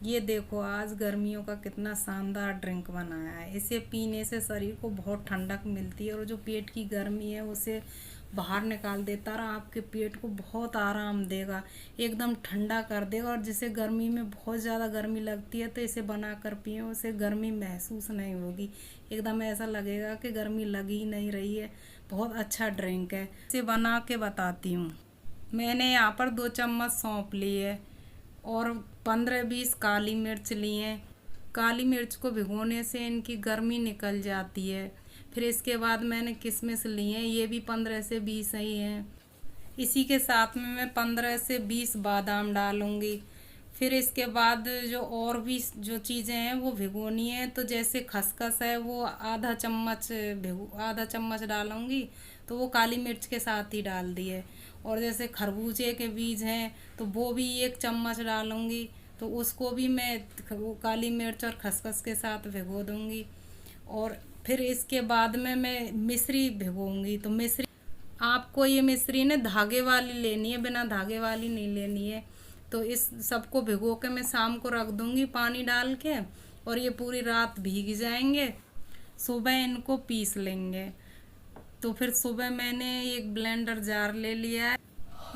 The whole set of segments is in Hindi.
ये देखो आज गर्मियों का कितना शानदार ड्रिंक बनाया है। इसे पीने से शरीर को बहुत ठंडक मिलती है और जो पेट की गर्मी है उसे बाहर निकाल देता है और आपके पेट को बहुत आराम देगा, एकदम ठंडा कर देगा। और जिसे गर्मी में बहुत ज़्यादा गर्मी लगती है तो इसे बना कर पिए, उसे गर्मी महसूस नहीं होगी, एकदम ऐसा लगेगा कि गर्मी लग ही नहीं रही है। बहुत अच्छा ड्रिंक है, इसे बना के बताती हूँ। मैंने यहाँ पर 2 चम्मच सौंफ ली है और 15-20 काली मिर्च ली हैं। काली मिर्च को भिगोने से इनकी गर्मी निकल जाती है। फिर इसके बाद मैंने किशमिश ली हैं, ये भी 15 से 20 ही हैं। इसी के साथ में मैं 15 से 20 बादाम डालूंगी। फिर इसके बाद जो और भी जो चीज़ें हैं वो भिगोनी है, तो जैसे खसखस है वो आधा चम्मच डालूंगी, तो वो काली मिर्च के साथ ही डाल दिए। और जैसे खरबूजे के बीज हैं तो वो भी 1 चम्मच डालूंगी, तो उसको भी मैं वो काली मिर्च और खसखस के साथ भिगो दूंगी। और फिर इसके बाद में मैं मिश्री भिगोऊंगी। तो मिश्री आपको ये मिश्री ने धागे वाली लेनी है, बिना धागे वाली नहीं लेनी है। तो इस सबको भिगो के मैं शाम को रख दूंगी पानी डाल के, और ये पूरी रात भीग जाएंगे, सुबह इनको पीस लेंगे। तो फिर सुबह मैंने एक ब्लेंडर जार ले लिया है,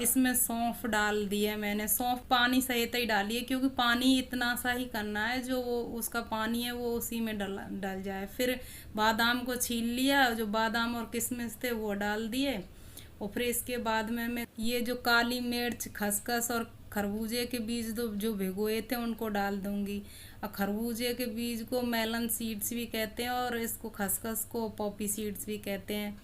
इसमें सौंफ डाल दिया मैंने। सौंफ पानी सहित ही डाली है, क्योंकि पानी इतना सा ही करना है, जो वो उसका पानी है वो उसी में डल जाए। फिर बादाम को छील लिया, जो बादाम और किशमिश थे वो डाल दिए। और फिर इसके बाद में मैं ये जो काली मिर्च, खसखस और खरबूजे के बीज जो भिगोए थे उनको डाल दूंगी। और खरबूजे के बीज को मेलन सीड्स भी कहते हैं और इसको खसखस को पॉपी सीड्स भी कहते हैं।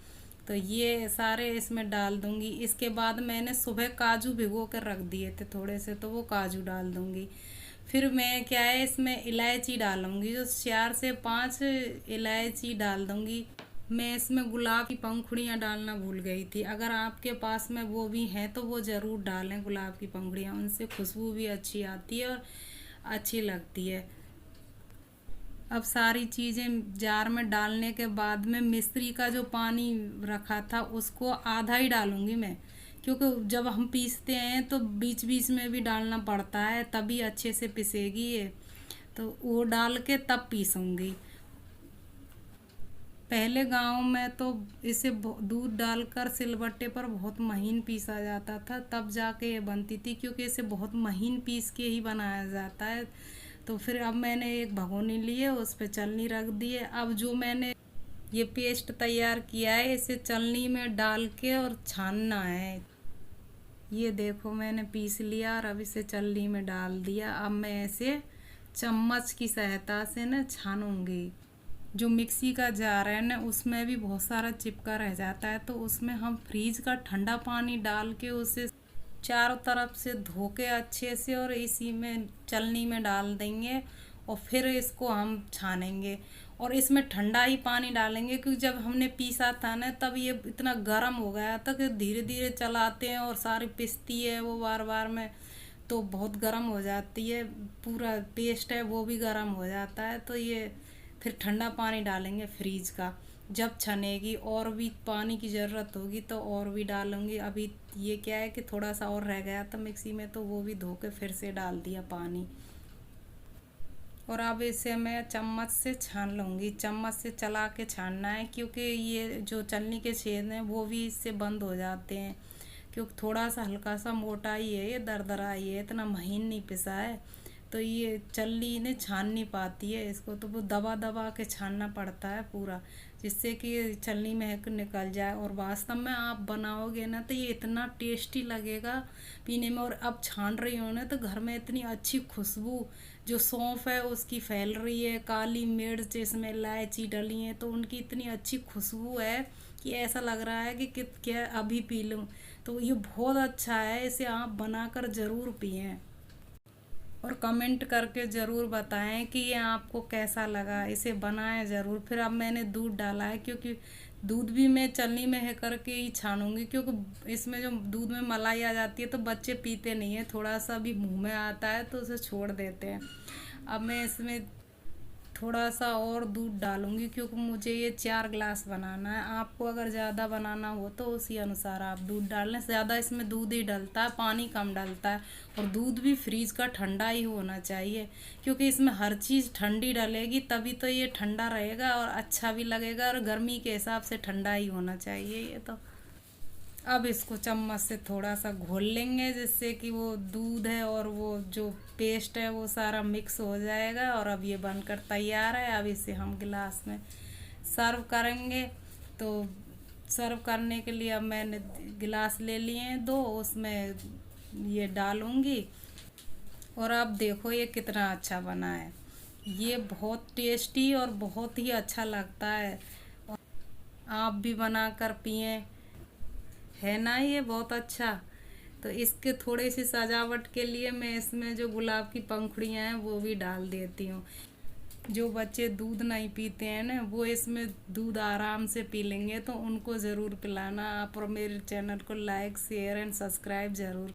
तो ये सारे इसमें डाल दूंगी। इसके बाद मैंने सुबह काजू भिगो कर रख दिए थे थोड़े से, तो वो काजू डाल दूंगी। फिर मैं क्या है इसमें इलायची डालूंगी, जो 4 से 5 इलायची डाल दूंगी। मैं इसमें गुलाब की पंखुड़ियाँ डालना भूल गई थी, अगर आपके पास में वो भी हैं तो वो ज़रूर डालें गुलाब की पंखुड़ियाँ, उनसे खुशबू भी अच्छी आती है और अच्छी लगती है। अब सारी चीज़ें जार में डालने के बाद में मिश्री का जो पानी रखा था उसको आधा ही डालूंगी मैं, क्योंकि जब हम पीसते हैं तो बीच बीच में भी डालना पड़ता है, तभी अच्छे से पिसेगी ये। तो वो डाल के तब पीसूंगी। पहले गांव में तो इसे दूध डालकर सिलबट्टे पर बहुत महीन पीसा जाता था, तब जाके ये बनती थी, क्योंकि इसे बहुत महीन पीस के ही बनाया जाता है। तो फिर अब मैंने एक भगोनी ली है, उस पर चलनी रख दी है। अब जो मैंने ये पेस्ट तैयार किया है इसे चलनी में डाल के और छानना है। ये देखो मैंने पीस लिया और अब इसे चलनी में डाल दिया। अब मैं इसे चम्मच की सहायता से ना छानूंगी। जो मिक्सी का जार है ना उसमें भी बहुत सारा चिपका रह जाता है, तो उसमें हम फ्रीज का ठंडा पानी डाल के उसे चारों तरफ से धो के अच्छे से और इसी में चलनी में डाल देंगे, और फिर इसको हम छानेंगे। और इसमें ठंडा ही पानी डालेंगे, क्योंकि जब हमने पीसा था ना तब ये इतना गर्म हो गया था कि धीरे धीरे चलाते हैं और सारी पिसती है वो बार बार में, तो बहुत गर्म हो जाती है, पूरा पेस्ट है वो भी गर्म हो जाता है। तो ये फिर ठंडा पानी डालेंगे फ्रीज का, जब छनेगी और भी पानी की ज़रूरत होगी तो और भी डालूंगी। अभी ये क्या है कि थोड़ा सा और रह गया था मिक्सी में, तो वो भी धो के फिर से डाल दिया पानी। और अब इसे मैं चम्मच से छान लूँगी, चम्मच से चला के छानना है, क्योंकि ये जो चलनी के छेद हैं वो भी इससे बंद हो जाते हैं, क्योंकि थोड़ा सा हल्का सा मोटा ही है, ये दरदरा ही है, इतना महीन नहीं पिसा है। तो ये चलनी ने छान नहीं पाती है इसको, तो वो दबा दबा के छानना पड़ता है पूरा, जिससे कि ये चलनी महक निकल जाए। और वास्तव में आप बनाओगे ना तो ये इतना टेस्टी लगेगा पीने में। और अब छान रही हो ना तो घर में इतनी अच्छी खुशबू, जो सौंफ है उसकी फैल रही है, काली मिर्च इसमें इलायची डली है तो उनकी इतनी अच्छी खुशबू है कि ऐसा लग रहा है कि क्या अभी पी लूँ। तो ये बहुत अच्छा है, इसे आप बनाकर ज़रूर पिएं और कमेंट करके ज़रूर बताएं कि ये आपको कैसा लगा, इसे बनाएं ज़रूर। फिर अब मैंने दूध डाला है, क्योंकि दूध भी मैं चलनी में है करके ही छानूंगी, क्योंकि इसमें जो दूध में मलाई आ जाती है तो बच्चे पीते नहीं है, थोड़ा सा भी मुंह में आता है तो उसे छोड़ देते हैं। अब मैं इसमें थोड़ा सा और दूध डालूंगी, क्योंकि मुझे ये 4 गिलास बनाना है। आपको अगर ज़्यादा बनाना हो तो उसी अनुसार आप दूध डाल लें। ज़्यादा इसमें दूध ही डलता है, पानी कम डलता है। और दूध भी फ्रीज का ठंडा ही होना चाहिए, क्योंकि इसमें हर चीज़ ठंडी डलेगी तभी तो ये ठंडा रहेगा और अच्छा भी लगेगा। और गर्मी के हिसाब से ठंडा ही होना चाहिए ये तो। अब इसको चम्मच से थोड़ा सा घोल लेंगे, जिससे कि वो दूध है और वो जो पेस्ट है वो सारा मिक्स हो जाएगा। और अब ये बनकर तैयार है। अब इसे हम गिलास में सर्व करेंगे। तो सर्व करने के लिए अब मैंने गिलास ले लिए हैं 2, उसमें ये डालूंगी। और अब देखो ये कितना अच्छा बना है। ये बहुत टेस्टी और बहुत ही अच्छा लगता है। और आप भी बना कर पिए, है ना ये बहुत अच्छा। तो इसके थोड़ी सी सजावट के लिए मैं इसमें जो गुलाब की पंखुड़ियाँ हैं वो भी डाल देती हूँ। जो बच्चे दूध नहीं पीते हैं ना, वो इसमें दूध आराम से पी लेंगे, तो उनको ज़रूर पिलाना आप। और मेरे चैनल को लाइक शेयर एंड सब्सक्राइब ज़रूर